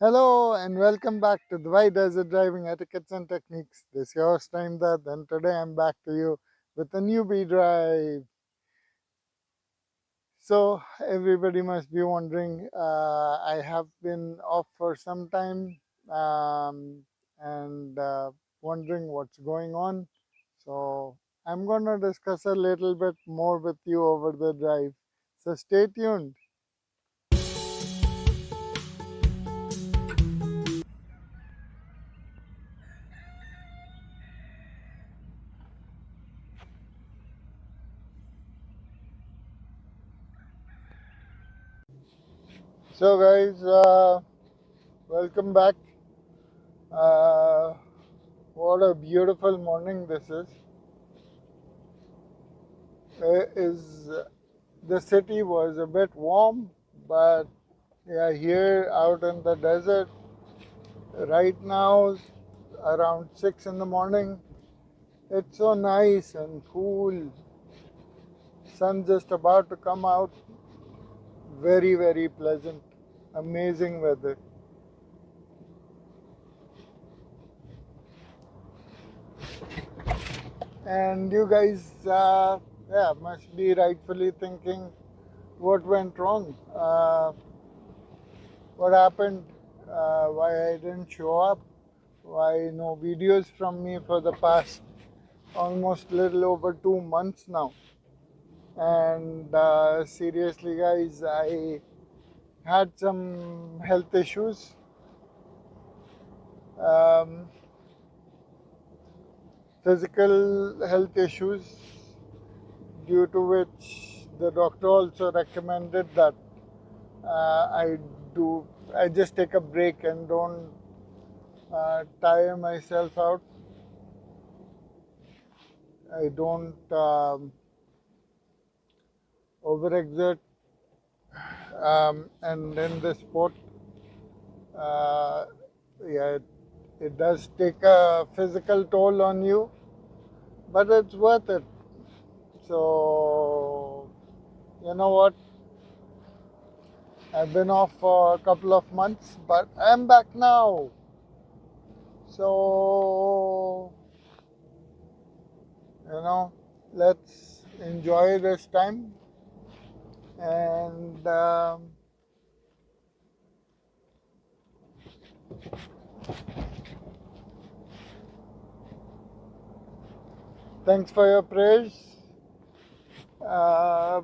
Hello and welcome back to the Why Desert Driving Etiquettes and Techniques. This is your host That, and today I'm back to you with a newbie drive. So everybody must be wondering, I have been off for some time and wondering what's going on. So I'm going to discuss a little bit more with you over the drive. So stay tuned. So guys, welcome back. Uh, What a beautiful morning this is. Is the city was a bit warm, but yeah, here out in the desert right now, around 6 in the morning, it's so nice and cool. Sun just about to come out. Very, very pleasant. Amazing weather. And you guys, yeah, must be rightfully thinking what went wrong. What happened, why I didn't show up, why no videos from me for the past almost little over 2 months now. And seriously, guys, I had some health issues. Um, Physical health issues, due to which the doctor also recommended that I do. I just take a break and don't tire myself out. I don't overexert, and in the sport, uh, yeah, it does take a physical toll on you, but it's worth it. So, you know what? I've been off for a couple of months, but I'm back now. So, let's enjoy this time and thanks for your prayers. Uh,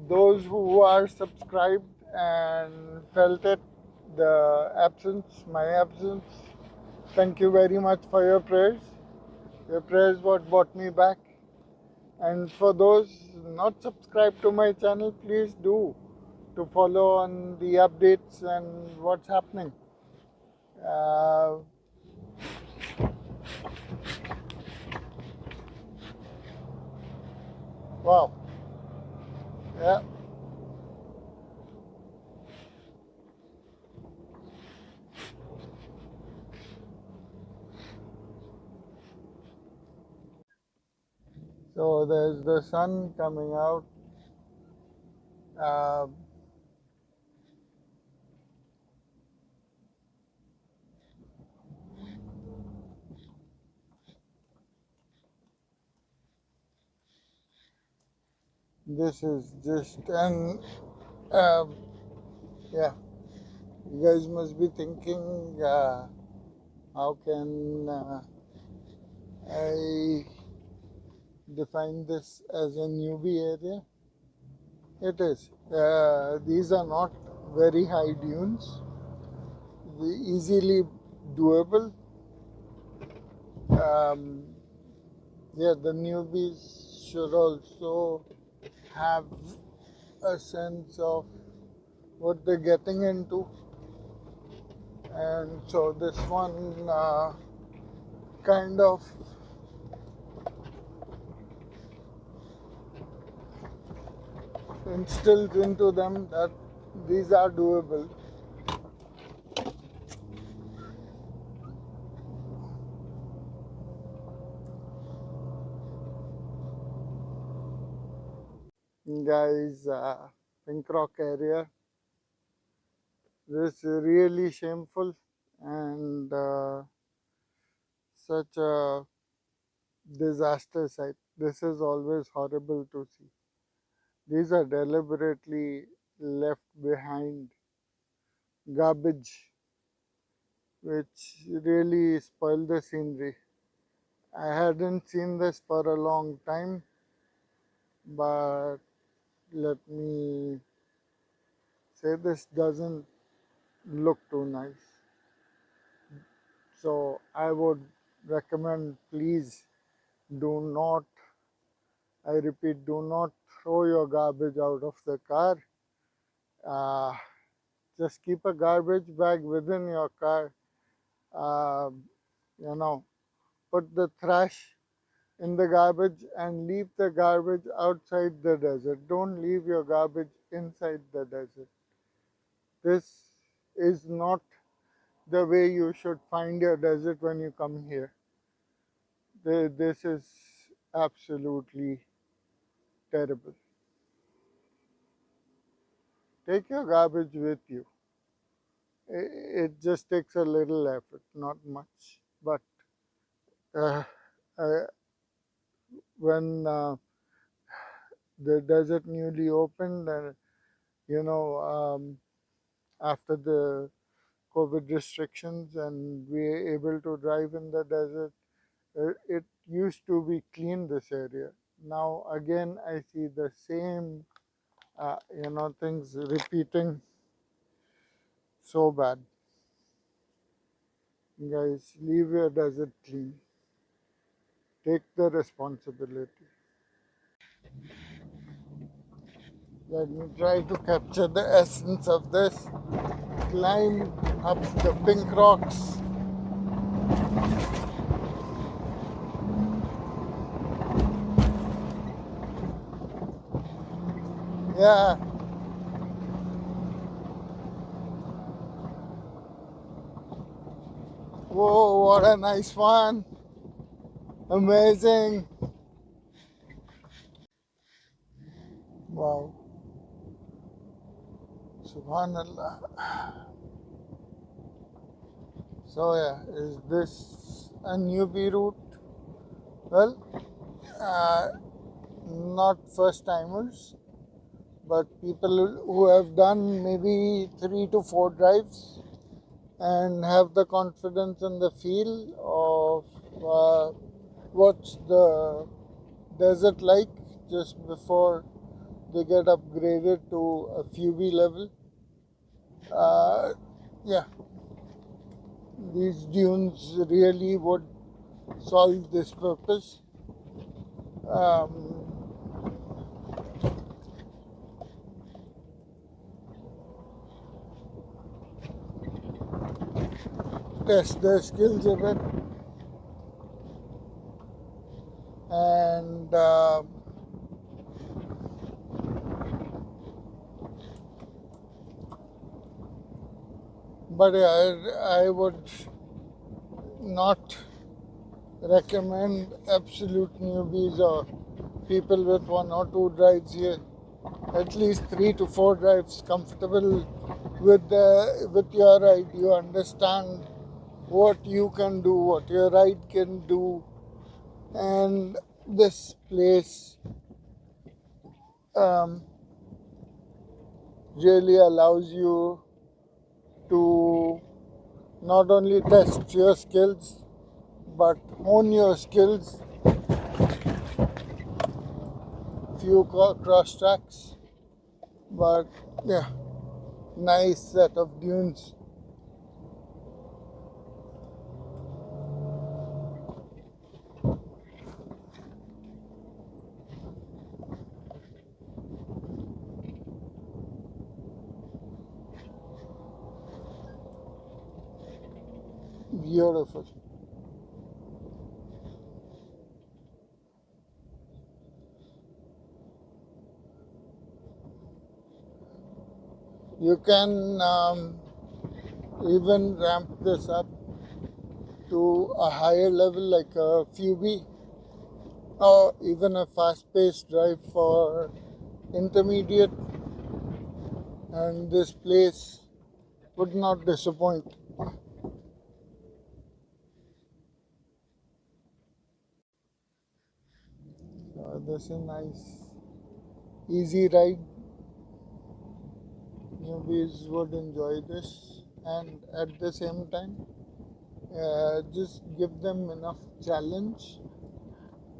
those who are subscribed and felt it, my absence, thank you very much for your prayers. Your prayers what brought me back. And for those not subscribed to my channel, please do to follow on the updates and what's happening. Uh, wow. Yeah. So there's the sun coming out. Uh, this is just an yeah. You guys must be thinking, how can I define this as a newbie area? It is. These are not very high dunes. Easily doable. Um, yeah, the newbies should also have a sense of what they're getting into, and so this one kind of instills into them that these are doable. Guys, Pink Rock area, This is really shameful and such a disaster site. This is always horrible to see. These are deliberately left behind garbage, which really spoil the scenery. I hadn't seen this for a long time, but let me say this doesn't look too nice. So I would recommend, please do not, I repeat, do not throw your garbage out of the car. Uh, just keep a garbage bag within your car. Uh, you know, put the trash in the garbage and leave the garbage outside the desert. Don't leave your garbage inside the desert. This is not the way you should find your desert when you come here. This is absolutely terrible. Take your garbage with you. It just takes a little effort, not much. But uh, uh, when the desert newly opened, you know, after the COVID restrictions, and we were able to drive in the desert, it used to be clean, this area. Now again, I see the same, things repeating. So bad. Guys, leave your desert clean. Take the responsibility. Let me try to capture the essence of this. Climb up the pink rocks. Yeah. Whoa, what a nice one. Amazing. Wow. Subhanallah. So yeah, is this a newbie route? Well, uh, not first timers, but people who have done maybe 3 to 4 drives and have the confidence and the feel of what's the desert like just before they get upgraded to a FUV level. Uh, yeah, these dunes really would solve this purpose. Um, Test their skills a bit, and but I would not recommend absolute newbies or people with 1 or 2 drives here. At least 3 to 4 drives comfortable with your ride. You understand what you can do, what your ride can do, and this place um, really allows you to not only test your skills but hone your skills. Few cross tracks, but yeah, nice set of dunes. Beautiful. You can even ramp this up to a higher level like a FUB or even a fast-paced drive for intermediate. And this place would not disappoint. This is nice, easy ride. Newbies would enjoy this, and at the same time, just give them enough challenge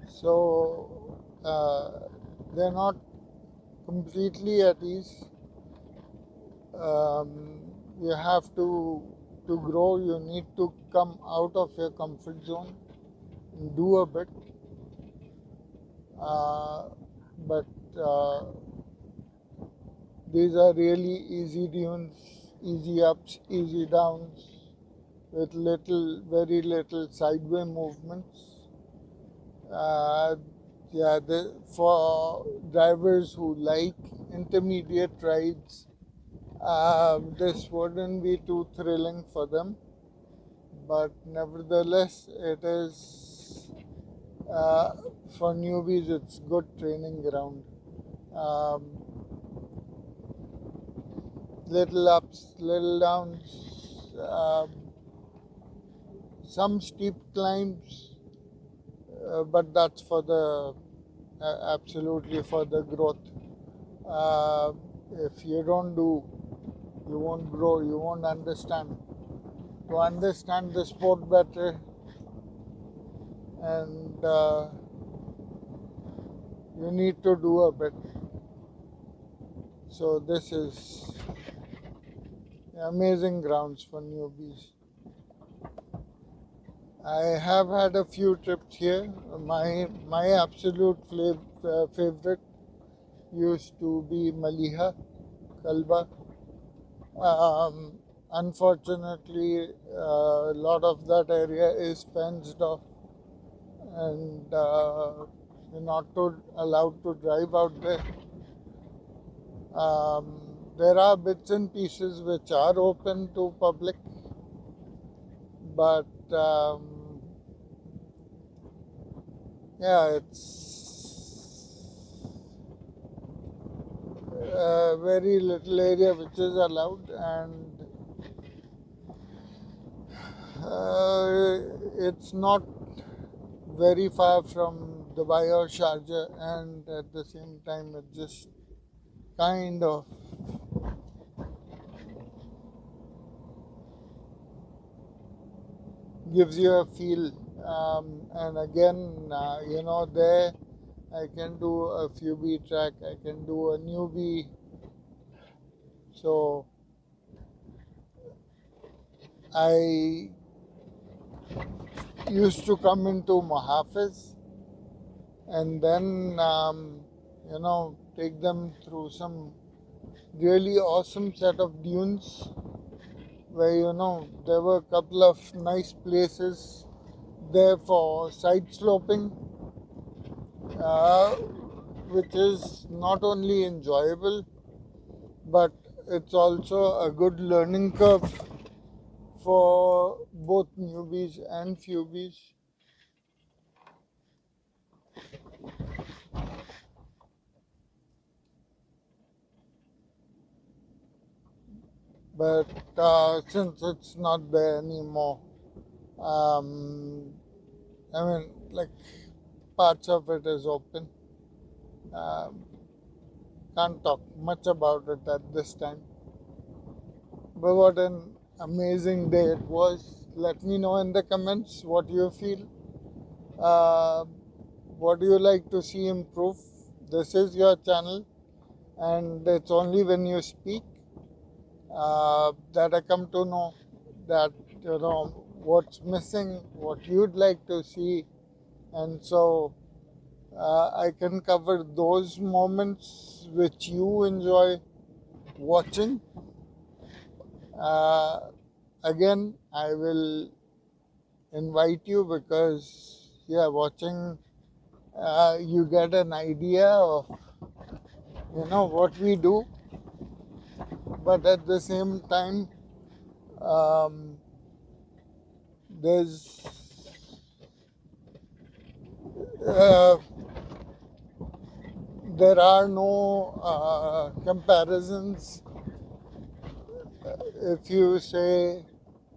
so they're not completely at ease. You have to grow. You need to come out of your comfort zone and do a bit. But these are really easy dunes, easy ups, easy downs, with very little sideway movements. Yeah, for drivers who like intermediate rides, this wouldn't be too thrilling for them, but nevertheless, it is for newbies. It's good training ground. Um, little ups, little downs, some steep climbs, but that's for the absolutely for the growth. If you don't do, you won't grow, you won't understand. To understand the sport better, and you need to do a bit. So this is amazing grounds for newbies. I have had a few trips here. My absolute favorite used to be Maliha, Kalba. Unfortunately, a lot of that area is fenced off, and you're not allowed to drive out there. There are bits and pieces which are open to public, but yeah, it's a very little area which is allowed, and it's not very far from Dubai or Sharjah, and at the same time, it just kind of gives you a feel. And again, there I can do a FUB track, I can do a newbie. So I used to come into Muhafiz and then, take them through some really awesome set of dunes where, there were a couple of nice places there for side sloping, which is not only enjoyable, but it's also a good learning curve for both newbies and FUBs. But since it's not there anymore, like parts of it is open. Can't talk much about it at this time. But what an amazing day it was. Let me know in the comments what you feel. What do you like to see improve? This is your channel, and it's only when you speak that I come to know that what's missing, what you'd like to see, and so I can cover those moments which you enjoy watching. Again, I will invite you because watching you get an idea of what we do, but at the same time there's there are no comparisons if you say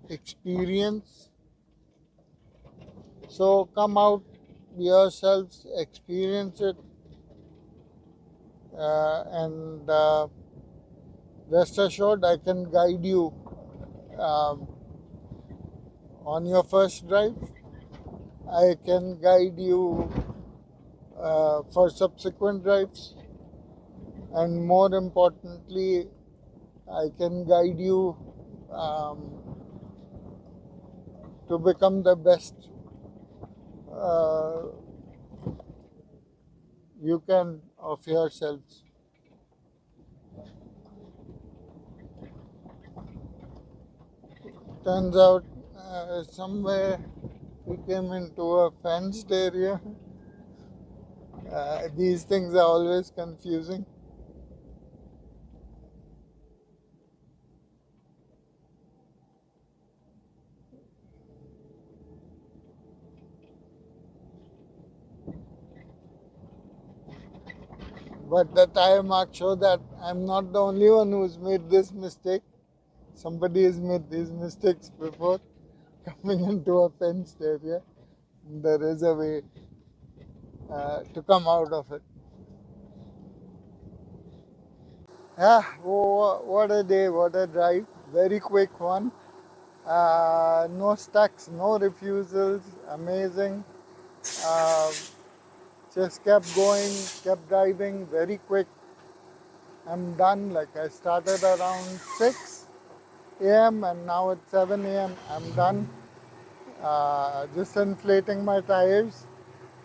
experience, so come out yourselves, experience it, and rest assured I can guide you um, on your first drive. I can guide you for subsequent drives, and more importantly, I can guide you um, to become the best uh, you can of yourselves. Turns out somewhere we came into a fenced area. These things are always confusing. But the tire marks show that I'm not the only one who's made this mistake. Somebody has made these mistakes before coming into a fenced area. There is a way to come out of it. Yeah, what a day, what a drive. Very quick one. No stucks, no refusals. Amazing. Uh, just kept going, kept driving. Very quick. I'm done. Like I started around 6 a.m. and now it's 7 a.m. I'm done. Just inflating my tires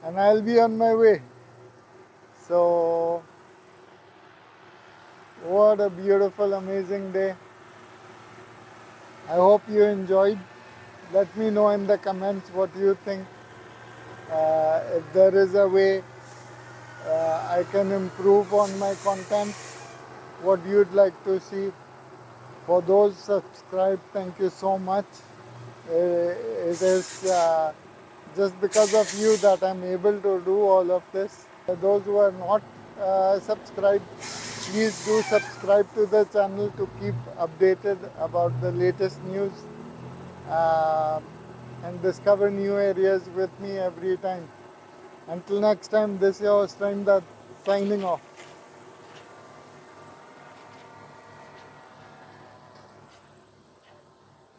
and I'll be on my way. So, what a beautiful, amazing day. I hope you enjoyed. Let me know in the comments what you think. If there is a way I can improve on my content, what you'd like to see. For those subscribed, thank you so much. It is just because of you that I'm able to do all of this. For those who are not subscribed, please do subscribe to the channel to keep updated about the latest news uh, and discover new areas with me every time. Until next time, this is your Strain signing off.